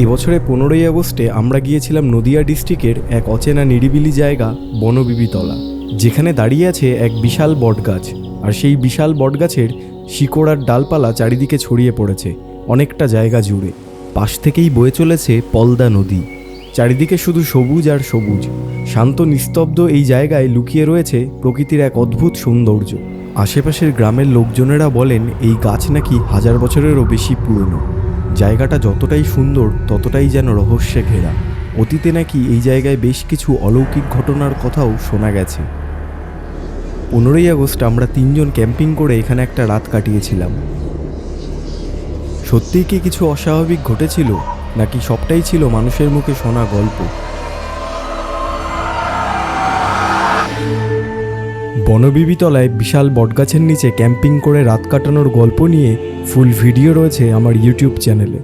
এবছরে 15ই আগস্টে আমরা গিয়েছিলাম নদিয়া ডিস্ট্রিক্টের এক অচেনা নিরিবিলি জায়গা বনবিবিতলা, যেখানে দাঁড়িয়ে আছে এক বিশাল বটগাছ। আর সেই বিশাল বটগাছের শিকড় আর ডালপালা চারিদিকে ছড়িয়ে পড়েছে অনেকটা জায়গা জুড়ে। পাশ থেকেই বয়ে চলেছে পলদা নদী। চারিদিকে শুধু সবুজ আর সবুজ। শান্ত নিস্তব্ধ এই জায়গায় লুকিয়ে রয়েছে প্রকৃতির এক অদ্ভুত সৌন্দর্য। আশেপাশের গ্রামের লোকজনেরা বলেন এই গাছ নাকি 1000 বছরেরও বেশি পুরনো। জায়গাটা যতটাই সুন্দর ততটাই যেন রহস্যে ঘেরা। অতীতে নাকি এই জায়গায় বেশ কিছু অলৌকিক ঘটনার কথাও শোনা গেছে। 15ই আগস্ট আমরা 3 জন ক্যাম্পিং করে এখানে একটা রাত কাটিয়েছিলাম। সত্যিই কি কিছু অস্বাভাবিক ঘটেছিল, নাকি সবটাই ছিল মানুষের মুখে শোনা গল্প? বনবিবিতলায় বিশাল বটগাছের নিচে ক্যাম্পিং করে রাত কাটানোর গল্প নিয়ে ফুল ভিডিও রয়েছে আমার ইউটিউব চ্যানেলে।